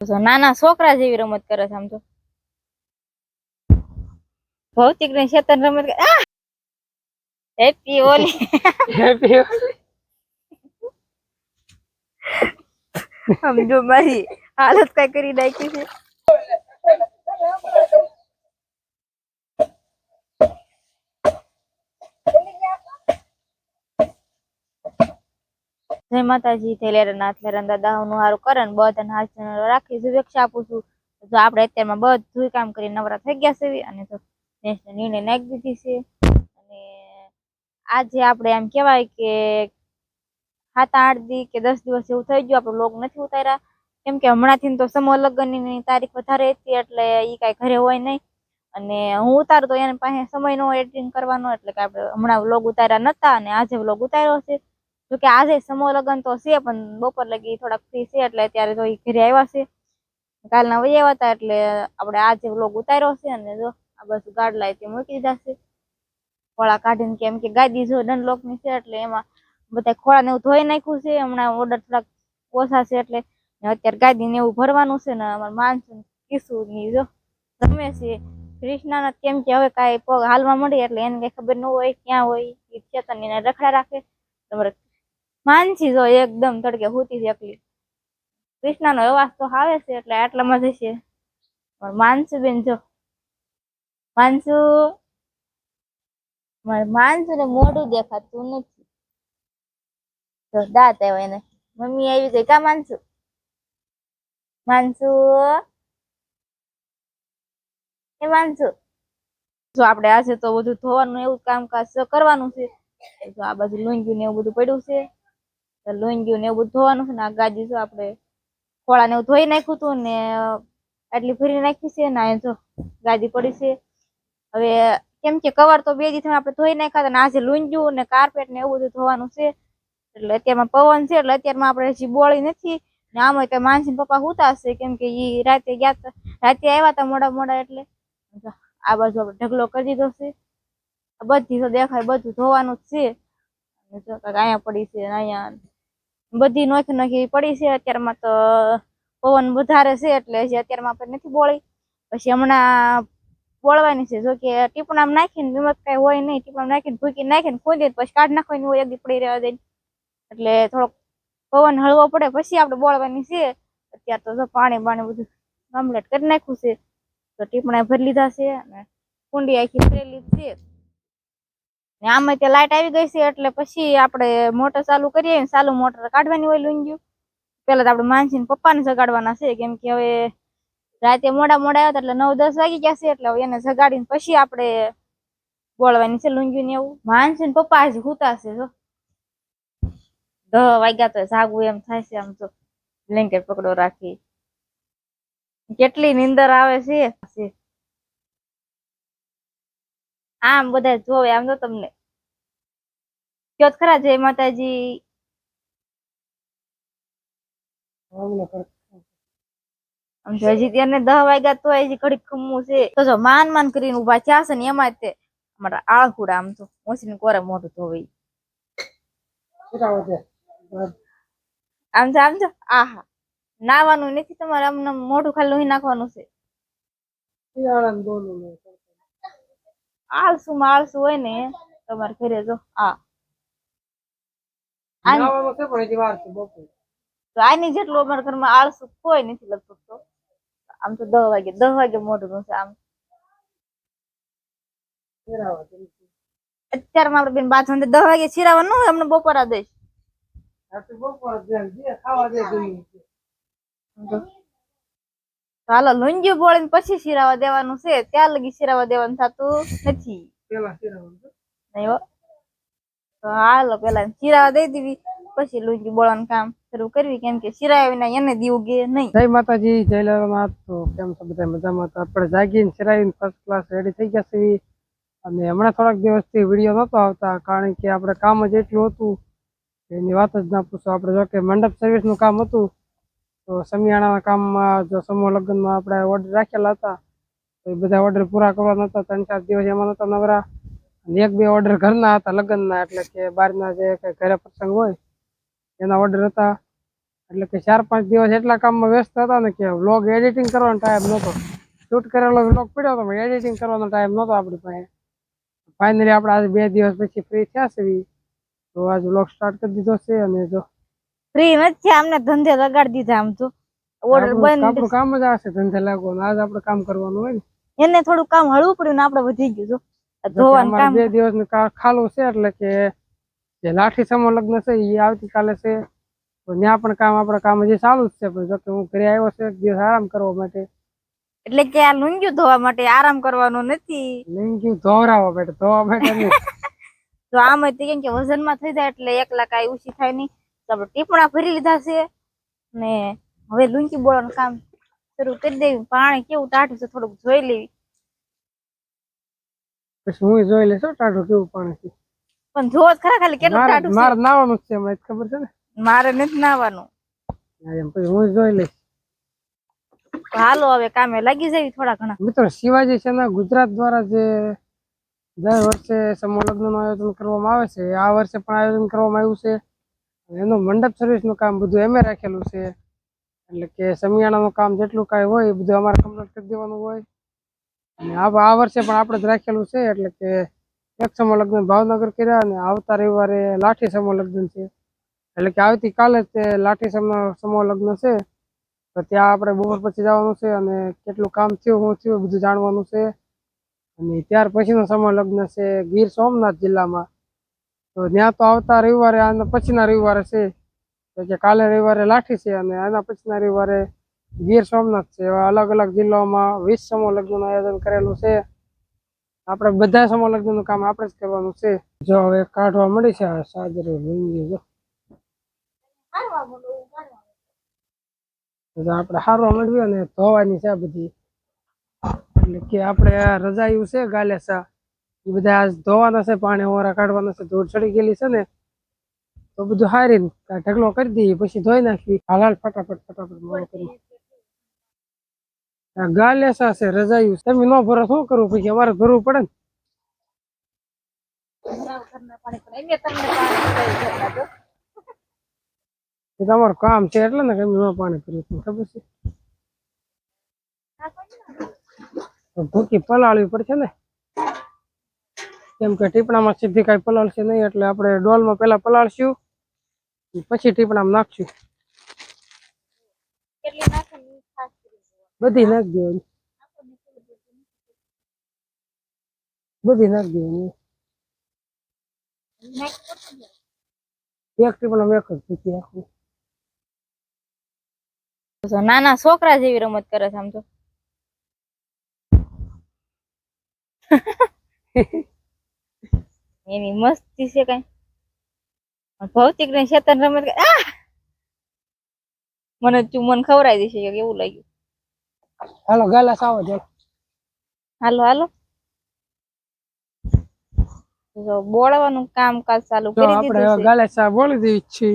નાના છોકરા જેવી રમત કરે છે આમ તો ભૌતિક ને ચેતન રમત હેપી ઓલી હેપી આમ જો મારી હાલત કઈ કરી નાખી છે જય માતાજી થેલેરનાથ લેરન દાદા નું હારું કરે ને બધાને હાથ રાખી શુભેચ્છા આપું છું જો આપણે અત્યારમાં બધું કામ કરી નવરા થઈ ગયા છે અને તો નિર્ણય નાખી દીધી છે અને આજે આપણે એમ કેવાય કે 7-8 દી કે 10 દિવસ એવું થઈ ગયું આપણે લોગ નથી ઉતાર્યા કેમ કે હમણાંથી તો સમૂહ લગ્નની તારીખ વધારે હતી એટલે ઈ કઈ ઘરે હોય નહીં અને હું ઉતારું તો એને પાસે સમય નો એડિટિંગ કરવાનો એટલે કે આપણે હમણાં વ્લોગ ઉતાર્યા નતા અને આજે વ્લોગ ઉતાર્યો છે જોકે આજે સમૂહ લગ્ન તો છે પણ બપોર લગી થોડાક ફ્રી છે એટલે અત્યારે તો ઘરે આવ્યા છે કાલના વહી આવ્યા હતા એટલે આપણે આજે વ્લોગ ઉતાર્યો છે અને જો આ બધું ગાડલા તે મૂકી દીધા છે ખોળા કાઢીને કેમ કે ગાદી જો ડનલોક ની છે એટલે એમાં બધા ખોળા ને એવું ધોઈ નાખ્યું છે હમણાં ઓર્ડર થોડાક ઓછા છે એટલે અત્યારે ગાદી ને એવું ભરવાનું છે ને અમારે માનસું કિસ્સું ની જો રમે છે કૃષ્ણા કેમ કે હવે કાંઈ પગ હાલવા મળી એટલે એને કઈ ખબર ન હોય ક્યાં હોય એ ચેતન એને રખડા રાખે તમારે માનસી જો એકદમ તડકે હોતી એકલી કૃષ્ણા નો અવાજ તો આવે છે એટલે આટલામાં જશે માનસુ બેન જો માનસુ માનસુ ને મોઢું દેખાતું નથી તો દાંત આવ્યા એને મમ્મી આવી ગઈ કા માનસુ માનસુ એ માનસુ જો આપણે આજે તો બધું ધોવાનું એવું કામકાજ કરવાનું છે તો આ બાજુ લોંગ્યું ને એવું બધું પડ્યું છે લોંગ્યું ને એવું બધું ધોવાનું છે ને આ ગાદી જો આપણે ખોળા ને એવું ધોઈ નાખ્યું હતું ને આટલી ભરી નાખી છે ને જો ગાદી પડી છે હવે કેમ કે કવર તો 2 દિવસ આપણે ધોઈ નાખ્યા ને આજે લુંજ્યું ને કાર્પેટ ને એવું બધું ધોવાનું છે એટલે અત્યારમાં પવન છે એટલે અત્યારમાં આપણે હજી બોળી નથી ને આમ હોય તો માનસી પપ્પા હુતા હશે કેમ કે ઈ રાતે ગયા રાતે આવ્યા હતા મોડા એટલે આ બાજુ આપણે ઢગલો કરી દીધો છે બધી તો દેખાય બધું ધોવાનું જ છે જો અહીંયા પડી છે અહીંયા બધી નોખી પડી છે અત્યારમાં તો પવન વધારે છે એટલે હજી અત્યારમાં આપણે નથી બોળી પછી હમણાં બોળવાની છે જો કે ટીપણામાં નાખીને વિમત કઈ હોય નહીં ટીપણામાં નાખીને ભૂકી નાખીને ખોદી પછી કાઢ નાખવાની હોય એક પડી રહેવા દઈને એટલે થોડોક પવન હળવો પડે પછી આપણે બોળવાની છે અત્યારે તો જો પાણી બધું કમ્પ્લીટ કરી નાખ્યું છે તો ટીપણા ભરી લીધા છે અને કુંડી આખી ભરેલી છે ને આમાં ત્યાં લાઈટ આવી ગઈ છે એટલે પછી આપણે મોટર ચાલુ કરીએ ચાલુ મોટર કાઢવાની હોય લુંગ્યું પેલા તો આપણે માનસી પપ્પાને જગાડવાના છે કેમ કે હવે રાતે મોડા આવ્યા એટલે 9-10 વાગી ગયા છે એટલે હવે એને જગાડીને પછી આપણે બોળવાની છે લુંગ્યું ને એવું માનસી પપ્પા હજી હુતા છે જો 10 વાગ્યા તો જાગવું એમ થાય છે આમ તો બ્લેન્કેટ પકડો રાખી કેટલી નીંદર આવે છે આમ બધા જોવે આમ તો તમને કયો ખરા જય માતાજી આમ તો હજી તેને 10 વાગ્યા તો હજી ઘડીક ખમવું છે તો જો માન કરીને ઉભા થયા છે ને એમાં તે અમારા આળખુડા આમ તો મોસીને કોરે મોઢું ધોવી આમ તો આહા નાવાનું નથી તમારે આમ મોઢું ખાલી લોહી નાખવાનું છે આળસુ હોય ને તમારે ઘરે જો તો આની જેટલું અમારા ઘરમાં આળસુ કોઈ નથી લગભગ તો આમ તો 10 વાગે મોઢું છે આમ અત્યારમાં આપણે બેન બાદ 10 વાગે ચીરાવાનું હોય અમને બપોરા દઈશ હાલો લુંજ્યું બોળીને પછી શીરાવા દેવાનું છે ત્યાં લગી શીરાવા દેવાનું થતું નથી નહીં હો તો હાલો પેલા શીરાવા દઈ દેવી પછી લુંજ્યું બોળવાનું કામ શરૂ કરવી કેમ કે શીરાયા વિના એને દીવું ગે નહીં જય માતાજી જય લેરનાથ તો કેમ છો બધા મજામાં તો આપણે જાગીને શીરાવીને ફર્સ્ટ ક્લાસ રેડી થઈ ગયા છે અને હમણાં થોડાક દિવસથી વિડીયો નહોતો આવતા કારણ કે આપણે કામ જ એટલું હતું એની વાત જ ના પૂછો આપણે જો કે મંડપ સર્વિસનું કામ હતું તો સમિયાણાના કામમાં જો સમૂહ લગ્નમાં આપણે ઓર્ડર રાખેલા હતા તો એ બધા ઓર્ડર પૂરા કરવાના હતા 3-4 દિવસ એમાં નહોતા નવરા અને 1-2 ઓર્ડર ઘરના હતા લગ્નના એટલે કે બહારના જે કંઈ ઘરે પ્રસંગ હોય એના ઓર્ડર હતા એટલે કે 4-5 દિવસ એટલા કામમાં વ્યસ્ત હતા ને કે વ્લોગ એડિટિંગ કરવાનો ટાઈમ નહોતો. શૂટ કરેલો વ્લોગ પડ્યો હતો પણ એડિટિંગ કરવાનો ટાઈમ નહોતો આપણી પાસે. ફાઇનલી આપણે આજે 2 દિવસ પછી ફ્રી થયા છે, તો આજ વ્લોગ સ્ટાર્ટ કરી દીધો છે. અને જો ફ્રી નથી, અમને ધંધે લગાડી દીધા. આમ તો ઓર્ડર બંધ, આપણું કામ જ આ છે, ધંધે લાગવાનું. આજ આપણે કામ કરવાનું હોય ને, એને થોડું કામ હળવું પડ્યું ને આપણે વધી ગયું. જો આ ધોવાનું અમારે કામ 2 દિવસનું ખાલું છે. એટલે કે જે લાઠી સમૂહ લગ્ન છે એ આવતીકાલે છે, તો ત્યાં પણ આપણા કામ હજી ચાલુ જ છે. પણ જો કે હું ઘરે આવ્યો છે 1 દિવસ આરામ કરવા માટે. એટલે કે આ લુંગ્યું ધોવા માટે આરામ કરવાનો નથી. લિંગી ધોવરાવા માટે, ધોવા માટે નહીં. તો આમ જ કેમ કે વજનમાં થઈ જાય એટલે એકલા કાંઈ ઓછી થાય નહીં. તો આપણે ટીપણા ભરી લીધા છે ને હવે લુંગી બોળવાનું કામ શરૂ કરી દેવી. પાણી કેવું ટાઢું છે થોડુંક જોઈ લેવી. પછી હું જોઈ લઈશ ટાઢું કેવું પાણી છે. પણ જોવો જ ખરા ખાલી કેટલું ટાઢું છે. મારે નાવાનું જ છે, મને ખબર છે ને. મારે નથી નાવાનું. એમ પછી હું જોઈ લઈશ. તો હાલો હવે કામે લાગી જવી થોડા ઘણા. મિત્રો, શિવાજી છે ને ગુજરાત દ્વારા જે દર વર્ષે સમૂહ લગ્નનું આયોજન કરવામાં આવે છે, આ વર્ષે પણ આયોજન કરવામાં આવ્યું છે. એનું મંડપ સર્વિસનું કામ બધું એમે રાખેલું છે. એટલે કે સમિયાણાનું કામ જેટલું કાંઈ હોય એ બધું અમારે કમ્પ્લીટ કરી દેવાનું હોય. અને આ વર્ષે પણ આપણે જ રાખેલું છે. એટલે કે એક સમૂહ લગ્ન ભાવનગર કર્યા અને આવતા રવિવારે લાઠી સમૂહ લગ્ન છે. એટલે કે આવતીકાલે જ તે લાઠી સમૂહ લગ્ન છે. તો ત્યાં આપણે બપોર પછી જવાનું છે અને કેટલું કામ થયું શું થયું બધું જાણવાનું છે. અને ત્યાર પછીનો સમૂહ લગ્ન છે ગીર સોમનાથ જિલ્લામાં. તો ત્યાં તો આવતા રવિવારે આના પછીના રવિવારે છે. તો કે કાલે રવિવારે લાઠી છે અને આના પછીના રવિવારે ગીર સોમનાથ છે. એવા અલગ અલગ જિલ્લાઓમાં 20 સમૂહ લગ્નનું આયોજન કરેલું છે. આપણે બધા સમૂહ લગ્નનું કામ આપણે જ કરવાનું છે. જો હવે કાઢવા મળી છે આ સાજરો લુંગી. જો આપણે હારવા મળવી અને ધોવાની છે બધી. એટલે કે આપણે આ રજાયું છે ગાલેસા એ બધા આજ ધોવાના છે, પાણી ઓરા કાઢવાના છે. ધૂળ ચડી ગયેલી છે ને તો બધું હારીને ઢગલો કરી દઈએ, પછી ધોઈ નાખવી. હાલ ફટાફટ મોડું કરી. ગાલેસા છે, રજાયું. તમે ન ભરો શું કરવું, પછી અમારે ભરવું પડે ને. એ તમારું કામ છે એટલે ને કઈ ન પાણી પીવું, ખબર છે. ભૂકી પલાળવી પડશે ને, કેમ કે ટીપણામાં સીધી કઈ પલાળશે નહીં. એટલે આપણે ડોલમાં પેલા પલાળશું પછી ટીપણામાં નાખશું. બધી નાખી દેવાની, બધી નાખી દેવાની. એક ટીપણામાં એક જ ભૂકી નાખવું. નાના છોકરા જેવી રમત કરે છે આમ તો. એની મસ્તી છે કઈ. ભૌતિક ને ચેતન રમત મને ચુમન ખવડાવી દેશે એવું લાગ્યું. હાલો ગાલા સાવ જ. હાલો હાલો, બોળવાનું કામકાજ ચાલુ કરી દીધું છે. આપણે ગાલા સા બોલી દેવી છે.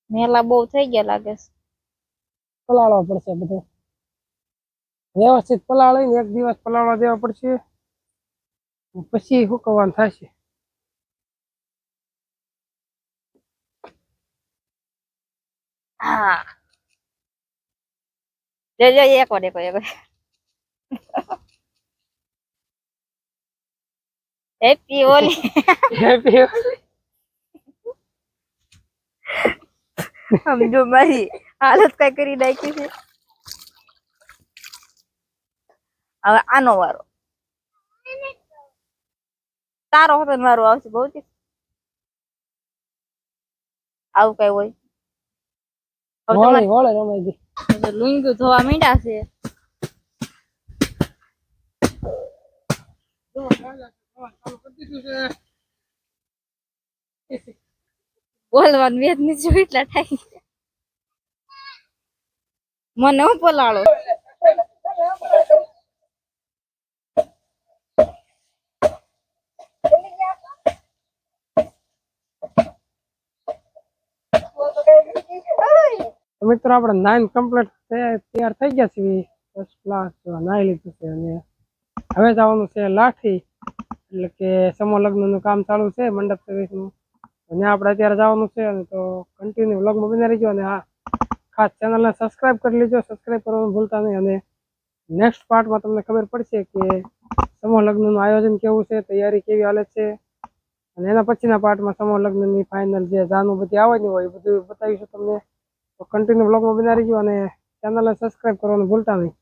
મેલા બહુ થઈ ગયા લાગે છે. પલાળવા પડશે બધે વ્યવસ્થિત. પલાળીને 1 દિવસ પલાળવા દેવા પડશે, પછી સુકવવાનું થશે. હા, એક વાર હેપી હોલી. હેપી હોલી. સમજો મારી હાલત કઈ કરી નાખી છે. હવે આનો વારો, તારો હતો ને મારો આવશે. ભૌતિક આવું કઈ હોય. લુંગી ધોવા માંડ્યા છે. બોલવાનું વેદ ની જો એટલા થાય. મને હું પલાળો. મિત્રો, આપણે 9 કમ્પ્લીટ તૈયાર થઈ ગયા છે. ફર્સ્ટ ક્લાસ નાઈ લીધું છે અને હવે જવાનું છે લાઠી. એટલે કે સમૂહ લગ્નનું કામ ચાલુ છે મંડપ સર્વિસનું. અને આપણે અત્યારે જવાનું છે અને તો કન્ટિન્યુ વ્લોગમાં બની રહીજો અને હા ખાસ ચેનલને સબસ્ક્રાઇબ કરી લેજો, સબસ્ક્રાઇબ કરવાનું ભૂલતા નહીં. અને નેક્સ્ટ પાર્ટમાં તમને ખબર પડશે કે સમૂહ લગ્નનું આયોજન કેવું છે, તૈયારી કેવી હાલે છે, અને એના પછીના પાર્ટમાં સમૂહ લગ્નની ફાઇનલ જે જાનું બધી આવવાની હોય એ બધું બતાવીશું તમને. તો કન્ટિન્યુ વ્લોગમાં બની રહીજો અને ચેનલને સબસ્ક્રાઇબ કરવાનું ભૂલતા નહીં.